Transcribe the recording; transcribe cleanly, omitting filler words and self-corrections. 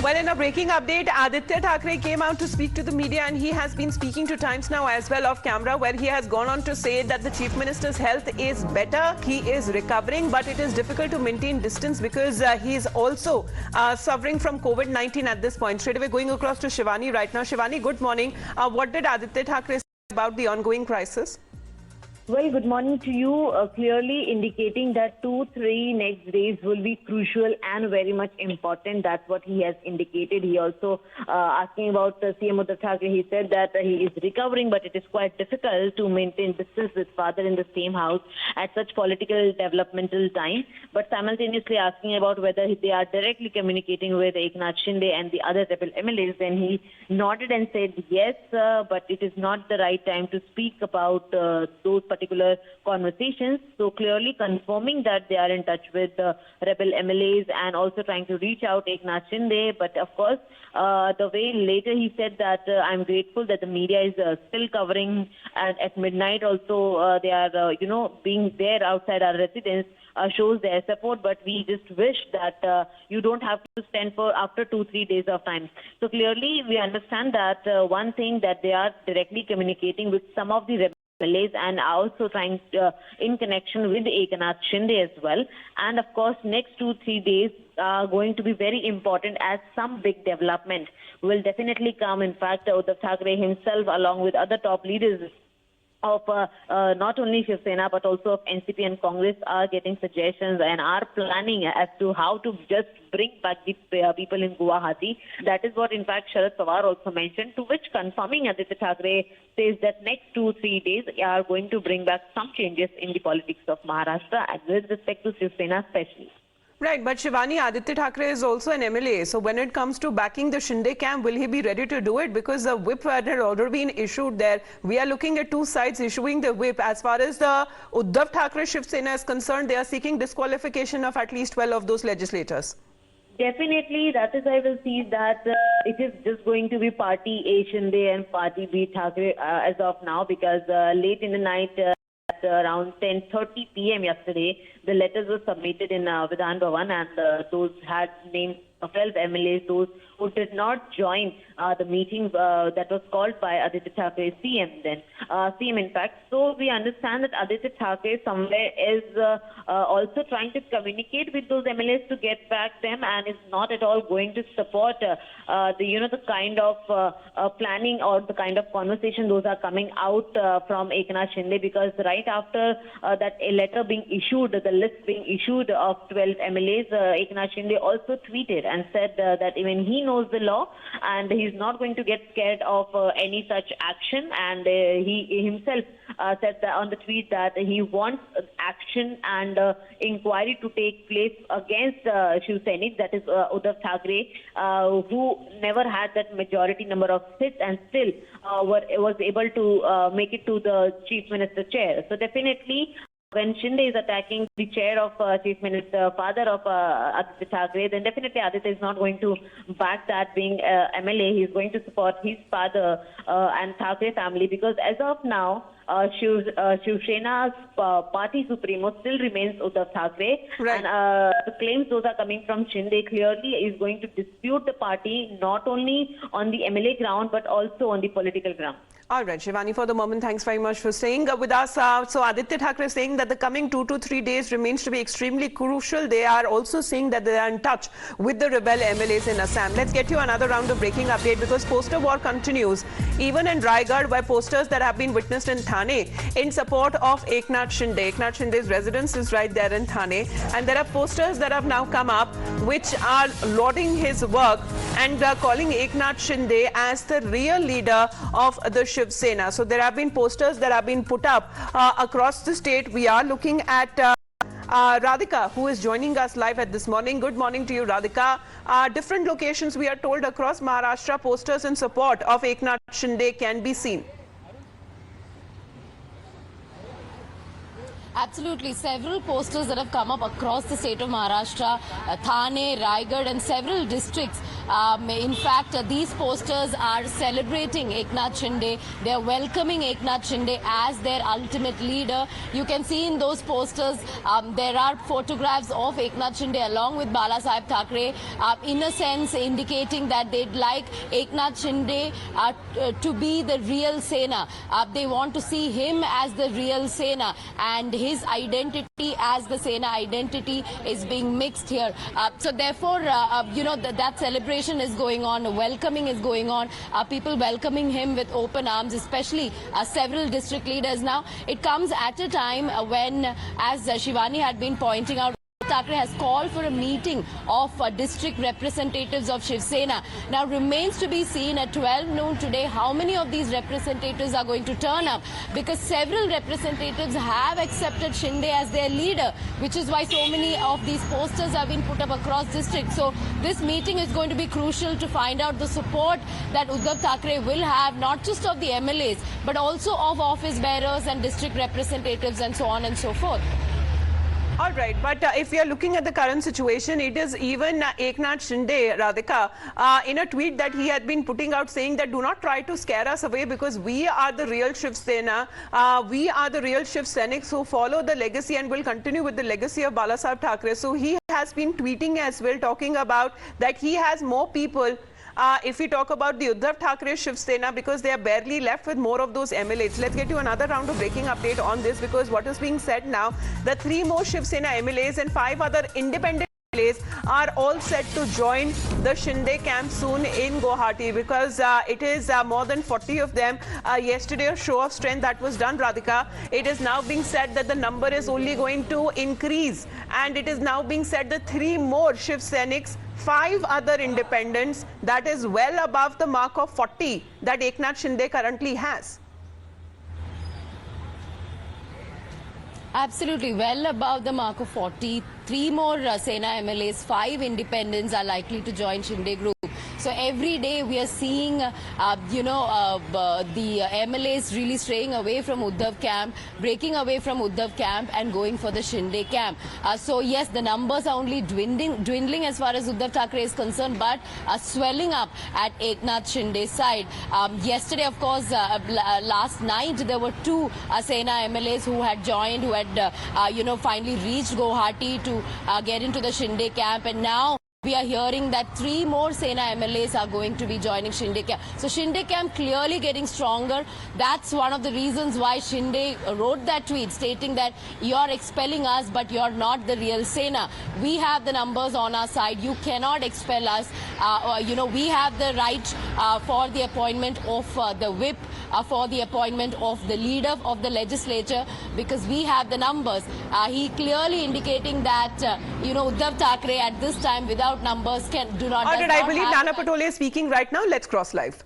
Well, in a breaking update, Aditya Thackeray came out to speak to the media, and he has been speaking to Times Now as well off camera, where he has gone on to say that the Chief Minister's health is better, he is recovering, but it is difficult to maintain distance because he is also suffering from COVID-19 at this point. Straight away going across to Shivani right now. Shivani, good morning. What did Aditya Thackeray say about the ongoing crisis? Well, good morning to you. Clearly indicating that 2-3 next days will be crucial and very much important. That's what he has indicated. He also asking about CM Uddhav Thackeray. He said that he is recovering, but it is quite difficult to maintain distance with father in the same house at such political developmental time. But simultaneously asking about whether they are directly communicating with Eknath Shinde and the other rebel MLAs, then he nodded and said yes, but it is not the right time to speak about those particular conversations. So clearly confirming that they are in touch with rebel MLAs and also trying to reach out Eknath Shinde. But of course, the way later he said that I'm grateful that the media is still covering, and at midnight also they are being there outside our residence. Shows their support, but we just wish that you don't have to stand for after 2-3 days of time. So clearly we understand that one thing that they are directly communicating with some of the MLAs and also trying in connection with Eknath Shinde as well. And of course, next 2-3 days are going to be very important, as some big development will definitely come. In fact, Uddhav Thackeray himself, along with other top leaders of not only Shiv Sena but also of NCP and Congress, are getting suggestions and are planning as to how to just bring back the people in Guwahati. That is what in fact Sharad Pawar also mentioned, to which confirming Aditya Thackeray says that next 2-3 days are going to bring back some changes in the politics of Maharashtra, and with respect to Shiv Sena especially. Right, but Shivani, Aditya Thackeray is also an MLA. So when it comes to backing the Shinde camp, will he be ready to do it? Because the whip had already been issued there. We are looking at two sides issuing the whip. As far as the Uddhav Thackeray Shiv Sena is concerned, they are seeking disqualification of at least 12 of those legislators. Definitely, that is, I will see that it is just going to be Party A Shinde and Party B Thackeray as of now, because late in the night, at around 10:30 p.m. yesterday, the letters were submitted in Vidhan Bhavan, and those had names of 12 MLAs, those who did not join the meeting that was called by Aditya Thackeray, CM in fact. So we understand that Aditya Thackeray somewhere is also trying to communicate with those MLAs to get back them, and is not at all going to support the kind of planning or the kind of conversation those are coming out from Eknath Shinde, because right after that a letter being issued, the list being issued of 12 MLAs, Eknath Shinde also tweeted and said that even he knows the law and he's not going to get scared of any such action. And he himself said that on the tweet that he wants action and inquiry to take place against Shiv Sainik, that is Uddhav Thackeray, who never had that majority number of seats and still was able to make it to the Chief Minister chair. So definitely, when Shinde is attacking the chair of Chief Minister, father of Aditya Thackeray, then definitely Aditya is not going to back that being MLA. He is going to support his father and Thackeray family, because as of now, Shiv Sena's party supremo still remains Uddhav Thackeray. Right. And the claims those are coming from Shinde clearly is going to dispute the party, not only on the MLA ground but also on the political ground. All right, Shivani, for the moment, thanks very much for staying with us. So Aditya Thackeray saying that the coming 2 to 3 days remains to be extremely crucial. They are also saying that they are in touch with the rebel MLAs in Assam. Let's get you another round of breaking update, because poster war continues. Even in Raigad, by posters that have been witnessed in Thane in support of Eknath Shinde. Eknath Shinde's residence is right there in Thane. And there are posters that have now come up which are lauding his work and calling Eknath Shinde as the real leader of the Shiv Sena. So there have been posters that have been put up across the state. We are looking at Radhika, who is joining us live at this morning. Good morning to you, Radhika. Different locations, we are told, across Maharashtra, posters in support of Eknath Shinde can be seen. Absolutely. Several posters that have come up across the state of Maharashtra, Thane, Raigad and several districts In fact, these posters are celebrating Eknath Shinde. They are welcoming Eknath Shinde as their ultimate leader. You can see in those posters there are photographs of Eknath Shinde along with Balasaheb Thackeray, in a sense indicating that they'd like Eknath Shinde to be the real Sena. They want to see him as the real Sena, and his identity as the Sena identity is being mixed here. So therefore, that celebration is going on, welcoming is going on, people welcoming him with open arms, especially several district leaders. Now, it comes at a time when, as Shivani had been pointing out, Thackeray has called for a meeting of district representatives of Shiv Sena. Now, remains to be seen at 12 noon today how many of these representatives are going to turn up, because several representatives have accepted Shinde as their leader, which is why so many of these posters have been put up across districts. So this meeting is going to be crucial to find out the support that Uddhav Thackeray will have, not just of the MLAs, but also of office bearers and district representatives and so on and so forth. All right, but if we are looking at the current situation, it is even Eknath Shinde, Radhika, in a tweet that he had been putting out saying that do not try to scare us away because we are the real Shiv Sena. We are the real Shiv Sainiks who follow the legacy and will continue with the legacy of Balasaheb Thackeray. So he has been tweeting as well, talking about that he has more people. If we talk about the Uddhav Thackeray Shiv Sena, because they are barely left with more of those MLAs. Let's get you another round of breaking update on this, because what is being said now, the 3 more Shiv Sena MLAs and 5 other independent MLAs are all set to join the Shinde camp soon in Guwahati, because it is more than 40 of them. Yesterday, a show of strength that was done, Radhika. It is now being said that the number is only going to increase, and it is now being said that 3 more Shiv Sainiks, 5 other independents, that is well above the mark of 40 that Eknath Shinde currently has. Absolutely, well above the mark of 40. 3 more Sena MLAs, 5 independents are likely to join Shinde group. So every day we are seeing, the MLAs really straying away from Uddhav camp, breaking away from Uddhav camp and going for the Shinde camp. So yes, the numbers are only dwindling as far as Uddhav Thackeray is concerned, but swelling up at Eknath Shinde's side. Yesterday, of course, last night, there were 2 Sena MLAs who had joined, who had, finally reached Guwahati to get into the Shinde camp, and now we are hearing that 3 more Sena MLAs are going to be joining Shinde camp. So Shinde camp clearly getting stronger. That's one of the reasons why Shinde wrote that tweet stating that you're expelling us, but you're not the real Sena. We have the numbers on our side. You cannot expel us. We have the right for the appointment of the whip, for the appointment of the leader of the legislature, because we have the numbers. He clearly indicating that, Uddhav Thackeray at this time without numbers do not. All right, I believe Nana Patole is speaking right now. Let's cross live.